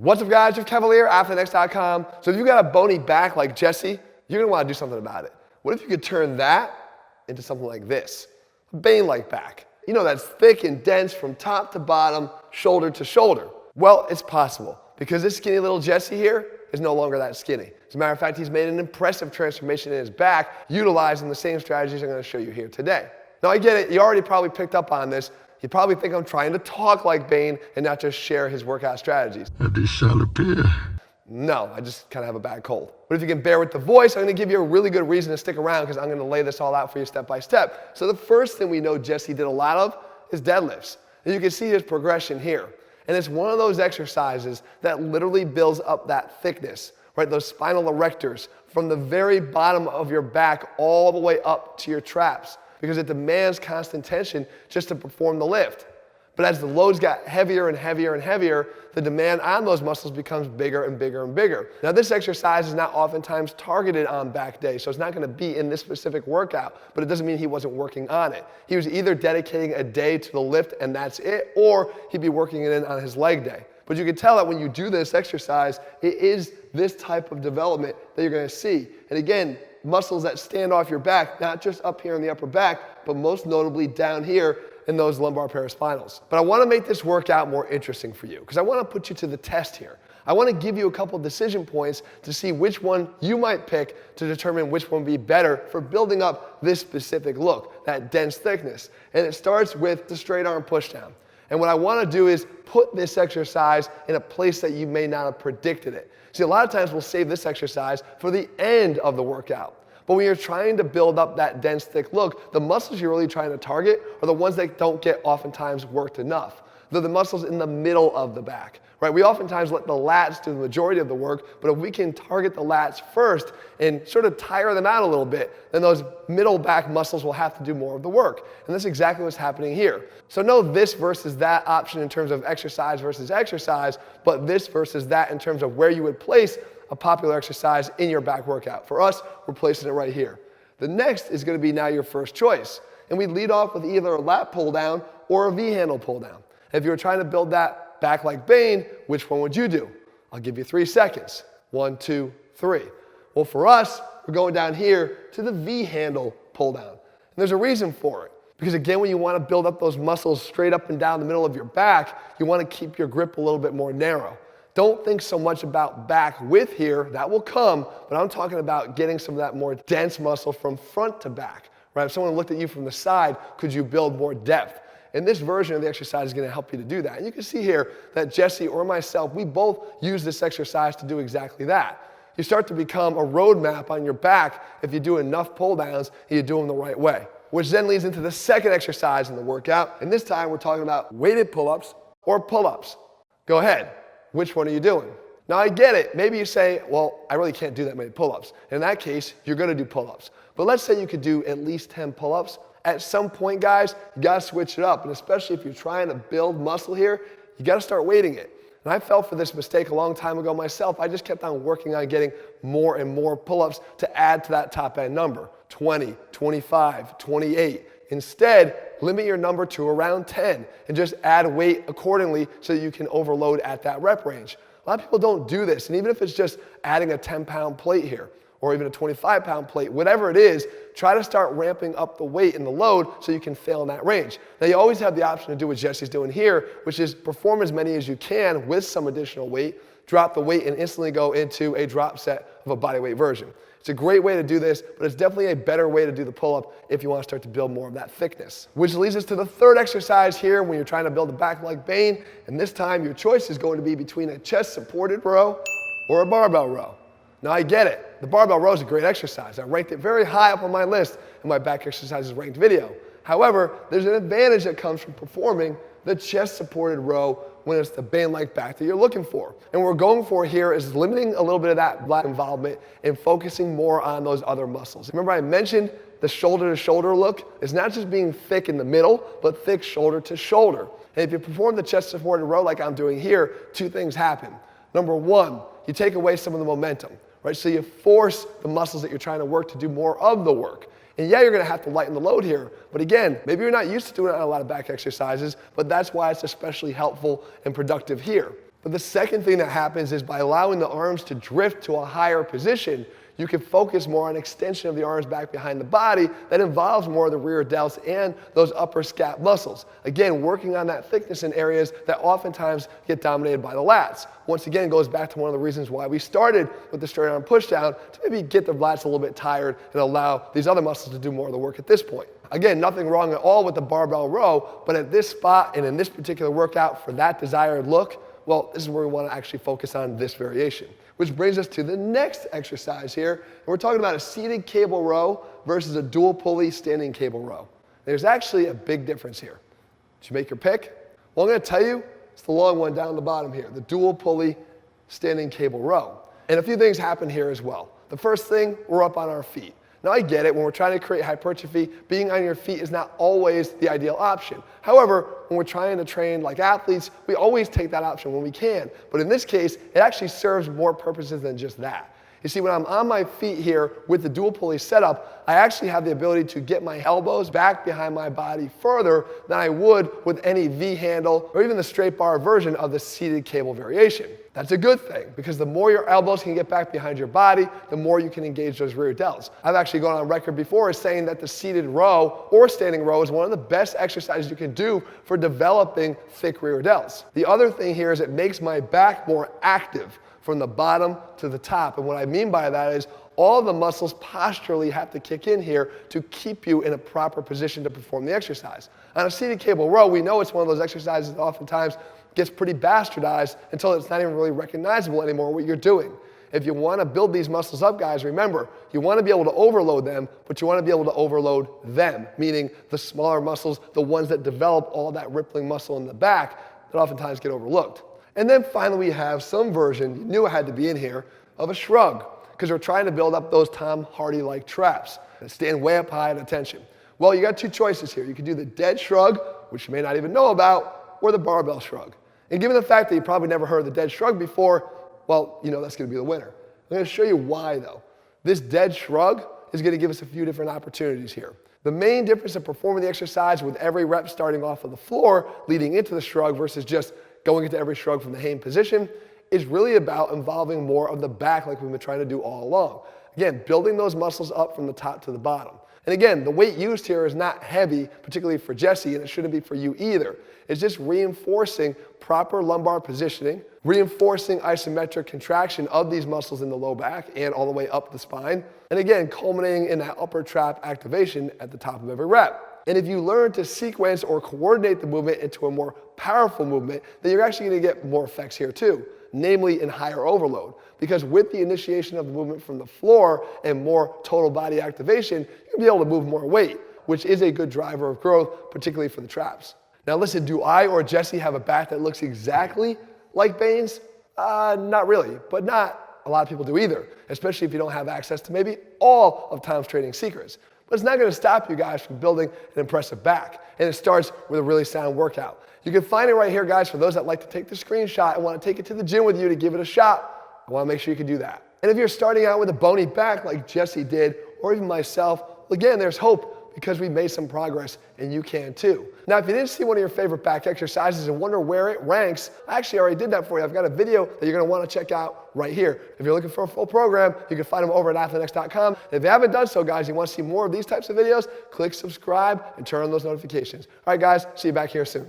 What's up guys, Jeff Cavalier, ATHLEAN-X.com. So if you've got a bony back like Jesse, you're gonna wanna do something about it. What if you could turn that into something like this? A Bane-like back. You know, that's thick and dense from top to bottom, shoulder to shoulder. Well, it's possible, because this skinny little Jesse here is no longer that skinny. As a matter of fact, he's made an impressive transformation in his back, utilizing the same strategies I'm gonna show you here today. Now I get it, you already probably picked up on this. You probably think I'm trying to talk like Bane and not just share his workout strategies. This shall appear. No, I just kind of have a bad cold. But if you can bear with the voice, I'm gonna give you a really good reason to stick around because I'm gonna lay this all out for you step by step. So the first thing we know Jesse did a lot of is deadlifts. And you can see his progression here. And it's one of those exercises that literally builds up that thickness, right? Those spinal erectors from the very bottom of your back all the way up to your traps, because it demands constant tension just to perform the lift. But as the loads got heavier and heavier and heavier, the demand on those muscles becomes bigger and bigger and bigger. Now this exercise is not oftentimes targeted on back day, so it's not gonna be in this specific workout, but it doesn't mean he wasn't working on it. He was either dedicating a day to the lift and that's it, or he'd be working it in on his leg day. But you can tell that when you do this exercise, it is this type of development that you're gonna see. And again, muscles that stand off your back, not just up here in the upper back, but most notably down here in those lumbar paraspinals. But I wanna make this workout more interesting for you because I wanna put you to the test here. I wanna give you a couple decision points to see which one you might pick to determine which one would be better for building up this specific look, that dense thickness. And it starts with the straight arm pushdown. And what I wanna do is put this exercise in a place that you may not have predicted it. See, a lot of times we'll save this exercise for the end of the workout. But when you're trying to build up that dense, thick look, the muscles you're really trying to target are the ones that don't get oftentimes worked enough. They're the muscles in the middle of the back, right? We oftentimes let the lats do the majority of the work, but if we can target the lats first and sort of tire them out a little bit, then those middle back muscles will have to do more of the work. And that's exactly what's happening here. So no this versus that option in terms of exercise versus exercise, but this versus that in terms of where you would place a popular exercise in your back workout. For us, we're placing it right here. The next is gonna be now your first choice. And we lead off with either a lat pull down or a V-handle pull down. If you were trying to build that back like Bane, which one would you do? I'll give you 3 seconds. 1, 2, 3. Well, for us, we're going down here to the V-handle pull down. And there's a reason for it. Because again, when you want to build up those muscles straight up and down the middle of your back, you want to keep your grip a little bit more narrow. Don't think so much about back width here, that will come, but I'm talking about getting some of that more dense muscle from front to back, right? If someone looked at you from the side, could you build more depth? And this version of the exercise is gonna help you to do that. And you can see here that Jesse or myself, we both use this exercise to do exactly that. You start to become a roadmap on your back if you do enough pull downs and you do them the right way. Which then leads into the second exercise in the workout. And this time we're talking about weighted pull-ups or pull-ups. Go ahead. Which one are you doing? Now I get it. Maybe you say, well, I really can't do that many pull-ups. In that case, you're gonna do pull-ups. But let's say you could do at least 10 pull-ups. At some point, guys, you gotta switch it up. And especially if you're trying to build muscle here, you gotta start weighting it. And I fell for this mistake a long time ago myself. I just kept on working on getting more and more pull-ups to add to that top end number. 20, 25, 28. Instead, limit your number to around 10 and just add weight accordingly so that you can overload at that rep range. A lot of people don't do this, and even if it's just adding a 10-pound plate here or even a 25-pound plate, whatever it is, try to start ramping up the weight and the load so you can fail in that range. Now you always have the option to do what Jesse's doing here, which is perform as many as you can with some additional weight, drop the weight and instantly go into a drop set of a bodyweight version. It's a great way to do this, but it's definitely a better way to do the pull-up if you want to start to build more of that thickness. Which leads us to the third exercise here when you're trying to build a back like Bane, and this time your choice is going to be between a chest-supported row or a barbell row. Now I get it. The barbell row is a great exercise. I ranked it very high up on my list in my back exercises ranked video. However, there's an advantage that comes from performing the chest-supported row when it's the Bane-like back that you're looking for. And what we're going for here is limiting a little bit of that lat involvement and focusing more on those other muscles. Remember I mentioned the shoulder-to-shoulder look? It's not just being thick in the middle, but thick shoulder to shoulder. And if you perform the chest-supported row like I'm doing here, 2 things happen. Number 1, you take away some of the momentum, right? So you force the muscles that you're trying to work to do more of the work. And yeah, you're gonna have to lighten the load here, but again, maybe you're not used to doing it on a lot of back exercises, but that's why it's especially helpful and productive here. But the second thing that happens is by allowing the arms to drift to a higher position, you can focus more on extension of the arms back behind the body that involves more of the rear delts and those upper scap muscles. Again, working on that thickness in areas that oftentimes get dominated by the lats. Once again, it goes back to one of the reasons why we started with the straight arm pushdown, to maybe get the lats a little bit tired and allow these other muscles to do more of the work at this point. Again, nothing wrong at all with the barbell row, but at this spot and in this particular workout for that desired look, well, this is where we want to actually focus on this variation. Which brings us to the next exercise here. And we're talking about a seated cable row versus a dual pulley standing cable row. There's actually a big difference here. Did you make your pick? Well, I'm going to tell you, it's the long one down the bottom here, the dual pulley standing cable row. And a few things happen here as well. The first thing, we're up on our feet. Now I get it, when we're trying to create hypertrophy, being on your feet is not always the ideal option. However, when we're trying to train like athletes, we always take that option when we can. But in this case, it actually serves more purposes than just that. You see, when I'm on my feet here with the dual pulley setup, I actually have the ability to get my elbows back behind my body further than I would with any V handle or even the straight bar version of the seated cable variation. That's a good thing, because the more your elbows can get back behind your body, the more you can engage those rear delts. I've actually gone on record before as saying that the seated row or standing row is one of the best exercises you can do for developing thick rear delts. The other thing here is it makes my back more active from the bottom to the top. And what I mean by that is all the muscles posturally have to kick in here to keep you in a proper position to perform the exercise. On a seated cable row, we know it's one of those exercises that oftentimes gets pretty bastardized until it's not even really recognizable anymore what you're doing. If you want to build these muscles up, guys, remember, you want to be able to overload them, but you want to be able to overload them, meaning the smaller muscles, the ones that develop all that rippling muscle in the back that oftentimes get overlooked. And then finally we have some version, you knew it had to be in here, of a shrug, because we're trying to build up those Tom Hardy-like traps that stand way up high at attention. Well, you got two choices here. You can do the dead shrug, which you may not even know about, or the barbell shrug. And given the fact that you probably never heard of the dead shrug before, well, you know that's going to be the winner. I'm going to show you why, though. This dead shrug is going to give us a few different opportunities here. The main difference in performing the exercise with every rep starting off of the floor leading into the shrug versus just going into every shrug from the Hain position is really about involving more of the back like we've been trying to do all along. Again, building those muscles up from the top to the bottom. And again, the weight used here is not heavy, particularly for Jesse, and it shouldn't be for you either. It's just reinforcing proper lumbar positioning, reinforcing isometric contraction of these muscles in the low back and all the way up the spine, and again, culminating in that upper trap activation at the top of every rep. And if you learn to sequence or coordinate the movement into a more powerful movement, then you're actually going to get more effects here too, namely in higher overload. Because with the initiation of the movement from the floor and more total body activation, you'll be able to move more weight, which is a good driver of growth, particularly for the traps. Now listen, do I or Jesse have a back that looks exactly like Bane's? Not really, but not a lot of people do either, especially if you don't have access to maybe all of Tom's training secrets. But it's not going to stop you guys from building an impressive back, and it starts with a really sound workout. You can find it right here, guys, for those that like to take the screenshot and want to take it to the gym with you to give it a shot. I want to make sure you can do that. And if you're starting out with a bony back like Jesse did, or even myself, again, there's hope because we made some progress, and you can too. Now, if you didn't see one of your favorite back exercises and wonder where it ranks, I actually already did that for you. I've got a video that you're going to want to check out right here. If you're looking for a full program, you can find them over at ATHLEAN-X.com. If you haven't done so, guys, you want to see more of these types of videos, click subscribe and turn on those notifications. All right, guys, see you back here soon.